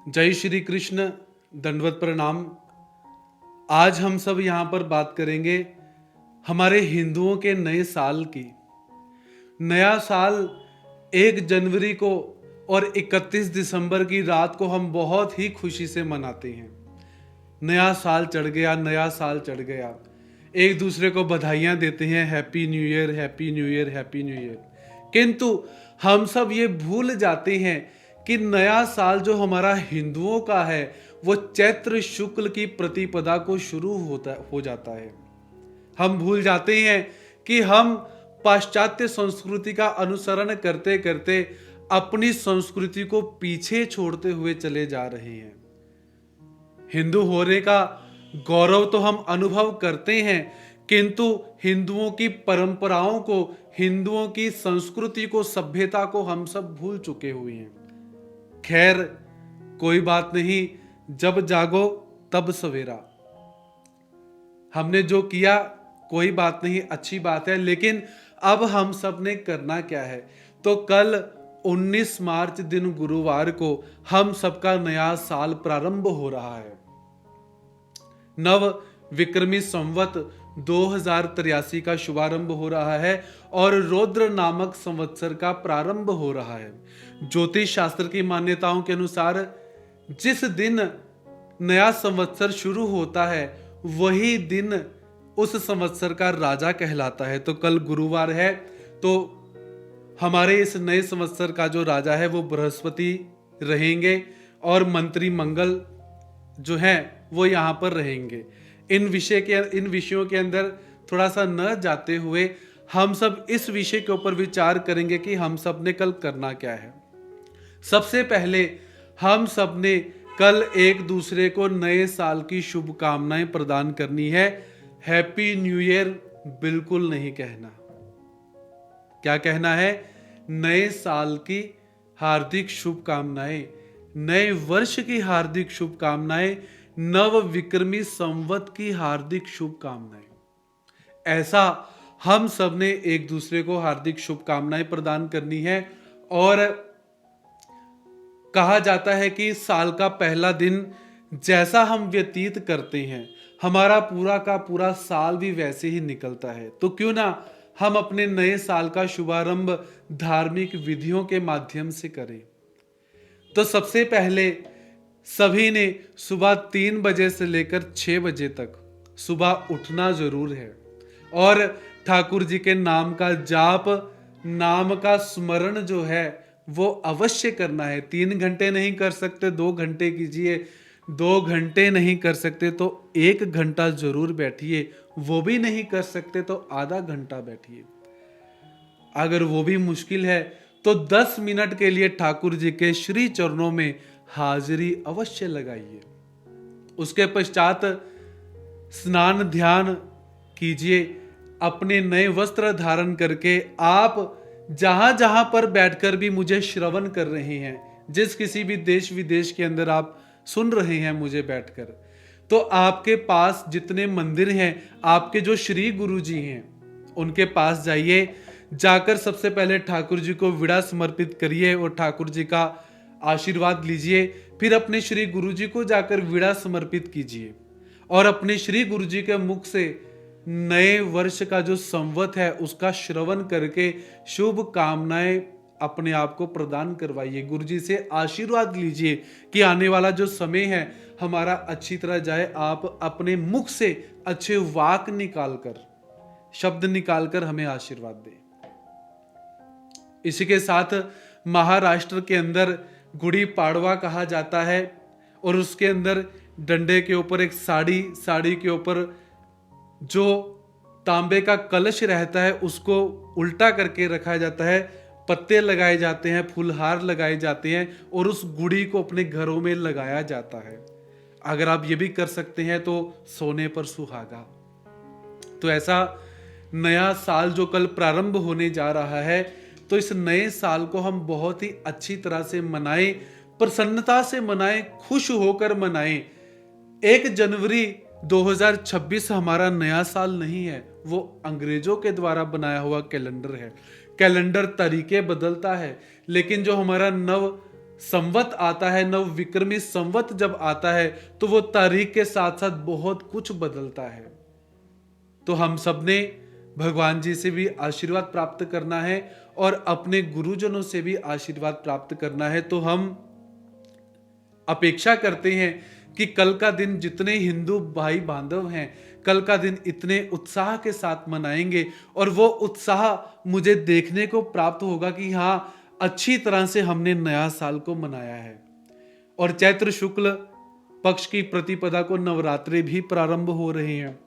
जय श्री कृष्ण। दंडवत प्रणाम। आज हम सब यहाँ पर बात करेंगे हमारे हिंदुओं के नए साल की। नया साल 1 जनवरी को और 31 दिसंबर की रात को हम बहुत ही खुशी से मनाते हैं। नया साल चढ़ गया, नया साल चढ़ गया, एक दूसरे को बधाइयाँ देते हैं, happy new year, happy new year, happy new year. किंतु हम सब ये भूल जाते हैं कि नया साल जो हमारा हिंदुओं का है वो चैत्र शुक्ल की प्रतिपदा को शुरू हो जाता है। हम भूल जाते हैं कि हम पाश्चात्य संस्कृति का अनुसरण करते करते अपनी संस्कृति को पीछे छोड़ते हुए चले जा रहे हैं। हिंदू होने का गौरव तो हम अनुभव करते हैं, किंतु हिंदुओं की परंपराओं को, हिंदुओं की संस्कृति को, सभ्यता को हम सब भूल चुके हुए हैं। खैर, कोई बात नहीं, जब जागो तब सवेरा। हमने जो किया कोई बात नहीं, अच्छी बात है, लेकिन अब हम सब ने करना क्या है? तो कल 19 मार्च दिन गुरुवार को हम सबका नया साल प्रारंभ हो रहा है। नव विक्रमी संवत 2083 का शुभारंभ हो रहा है और रौद्र नामक संवत्सर का प्रारंभ हो रहा है। ज्योतिष शास्त्र की मान्यताओं के अनुसार जिस दिन नया संवत्सर शुरू होता है वही दिन उस संवत्सर का राजा कहलाता है। तो कल गुरुवार है, तो हमारे इस नए संवत्सर का जो राजा है वो बृहस्पति रहेंगे और मंत्री मंगल जो हैं वो यहाँ पर रहेंगे। इन विषयों के अंदर थोड़ा सा न जाते हुए हम सब इस विषय के ऊपर विचार करेंगे कि हम सब ने कल करना क्या है। सबसे पहले हम सब ने कल एक दूसरे को नए साल की शुभकामनाएं प्रदान करनी है। हैप्पी न्यू ईयर बिल्कुल नहीं कहना। क्या कहना है? नए साल की हार्दिक शुभकामनाएं, नए वर्ष की हार्दिक शुभकामनाएं, नव विक्रमी संवत की हार्दिक शुभकामनाएं। ऐसा हम सब ने एक दूसरे को हार्दिक शुभकामनाएं प्रदान करनी है। और कहा जाता है कि साल का पहला दिन जैसा हम व्यतीत करते हैं, हमारा पूरा का पूरा साल भी वैसे ही निकलता है। तो क्यों ना हम अपने नए साल का शुभारंभ धार्मिक विधियों के माध्यम से करें। तो सबसे पहले सभी ने सुबह 3 बजे से लेकर 6 बजे तक सुबह उठना जरूर है और ठाकुर जी के नाम का जाप, नाम का स्मरण जो है वो अवश्य करना है। 3 घंटे नहीं कर सकते 2 घंटे कीजिए, 2 घंटे नहीं कर सकते तो 1 घंटा जरूर बैठिए, वो भी नहीं कर सकते तो आधा घंटा बैठिए। अगर वो भी मुश्किल है तो 10 मिनट के लिए ठाकुर जी के श्री चरणों में हाजिरी अवश्य लगाइए। उसके पश्चात स्नान ध्यान कीजिए। अपने नए वस्त्र धारण करके आप जहां जहां पर बैठकर भी मुझे श्रवण कर रहे हैं, जिस किसी भी देश विदेश के अंदर आप सुन रहे हैं मुझे बैठकर, तो आपके पास जितने मंदिर हैं, आपके जो श्री गुरु जी हैं उनके पास जाइए। जाकर सबसे पहले ठाकुर जी को विड़ा समर्पित करिए और ठाकुर जी का आशीर्वाद लीजिए। फिर अपने श्री गुरु जी को जाकर विड़ा समर्पित कीजिए और अपने श्री गुरु जी के मुख से नए वर्ष का जो संवत है उसका श्रवण करके शुभ कामनाएं अपने आप को प्रदान करवाइए। गुरु जी से आशीर्वाद लीजिए कि आने वाला जो समय है हमारा अच्छी तरह जाए। आप अपने मुख से अच्छे वाक निकालकर, शब्द निकालकर हमें आशीर्वाद दें। इसी के साथ महाराष्ट्र के अंदर गुड़ी पाड़वा कहा जाता है और उसके अंदर डंडे के ऊपर एक साड़ी के ऊपर जो तांबे का कलश रहता है उसको उल्टा करके रखा जाता है, पत्ते लगाए जाते हैं, फूलहार लगाए जाते हैं और उस गुड़ी को अपने घरों में लगाया जाता है। अगर आप ये भी कर सकते हैं तो सोने पर सुहागा। तो ऐसा नया साल जो कल प्रारंभ होने जा रहा है, तो इस नए साल को हम बहुत ही अच्छी तरह से मनाएं, प्रसन्नता से मनाएं, खुश होकर मनाएं। 1 जनवरी 2026 हमारा नया साल नहीं है, वो अंग्रेजों के द्वारा बनाया हुआ कैलेंडर है। कैलेंडर तरीके बदलता है, लेकिन जो हमारा नव संवत आता है, नव विक्रमी संवत जब आता है, तो वो तारीख के साथ साथ बहुत कुछ बदलता है। तो हम सब ने भगवान जी से भी आशीर्वाद प्राप्त करना है और अपने गुरुजनों से भी आशीर्वाद प्राप्त करना है। तो हम अपेक्षा करते हैं कि कल का दिन जितने हिंदू भाई बांधव हैं, कल का दिन इतने उत्साह के साथ मनाएंगे और वो उत्साह मुझे देखने को प्राप्त होगा कि हाँ, अच्छी तरह से हमने नया साल को मनाया है। और चैत्र शुक्ल पक्ष की प्रतिपदा को नवरात्रि भी प्रारंभ हो रहे हैं।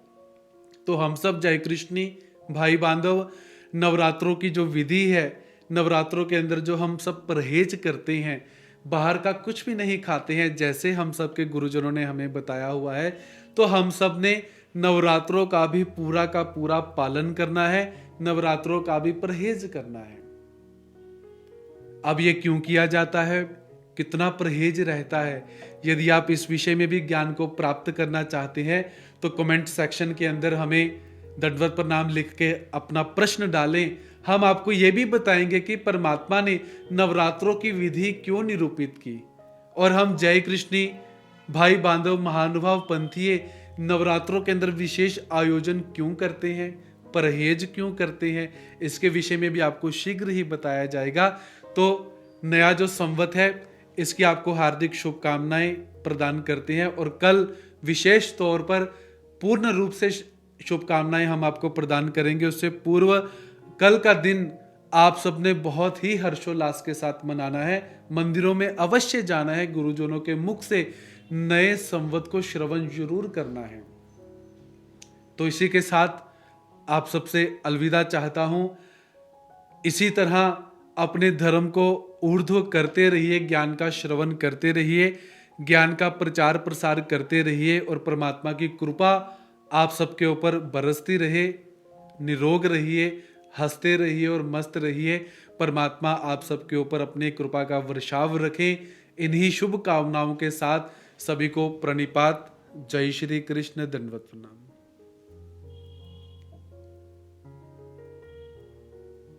तो हम सब जय कृष्णी भाई बांधव, नवरात्रों की जो विधि है, नवरात्रों के अंदर जो हम सब परहेज करते हैं, बाहर का कुछ भी नहीं खाते हैं, जैसे हम सब के गुरुजनों ने हमें बताया हुआ है, तो हम सब ने नवरात्रों का भी पूरा का पूरा पालन करना है, नवरात्रों का भी परहेज करना है। अब ये क्यों किया जाता है, कितना परहेज रहता है, यदि आप इस विषय में भी ज्ञान को प्राप्त करना चाहते हैं तो कमेंट सेक्शन के अंदर हमें दंडवत प्रणाम लिख के अपना प्रश्न डालें। हम आपको ये भी बताएंगे कि परमात्मा ने नवरात्रों की विधि क्यों निरूपित की, और हम जय कृष्णी भाई बांधव महानुभाव पंथीय नवरात्रों के अंदर विशेष आयोजन क्यों करते हैं, परहेज क्यों करते हैं, इसके विषय में भी आपको शीघ्र ही बताया जाएगा। तो नया जो संवत है, इसकी आपको हार्दिक शुभकामनाएं प्रदान करते हैं और कल विशेष तौर पर पूर्ण रूप से शुभकामनाएं हम आपको प्रदान करेंगे। उससे पूर्व कल का दिन आप सबने बहुत ही हर्षोल्लास के साथ मनाना है, मंदिरों में अवश्य जाना है, गुरुजनों के मुख से नए संवत को श्रवण जरूर करना है। तो इसी के साथ आप सबसे अलविदा चाहता हूं। इसी तरह अपने धर्म को ऊर्ध्व करते रहिए, ज्ञान का श्रवण करते रहिए, ज्ञान का प्रचार प्रसार करते रहिए और परमात्मा की कृपा आप सबके ऊपर बरसती रहे। निरोग रहिए, हंसते रहिए और मस्त रहिए। परमात्मा आप सबके ऊपर अपनी कृपा का वर्षाव रखें। इन्हीं शुभ कामनाओं के साथ सभी को प्रणिपात। जय श्री कृष्ण। दंडवत प्रणाम।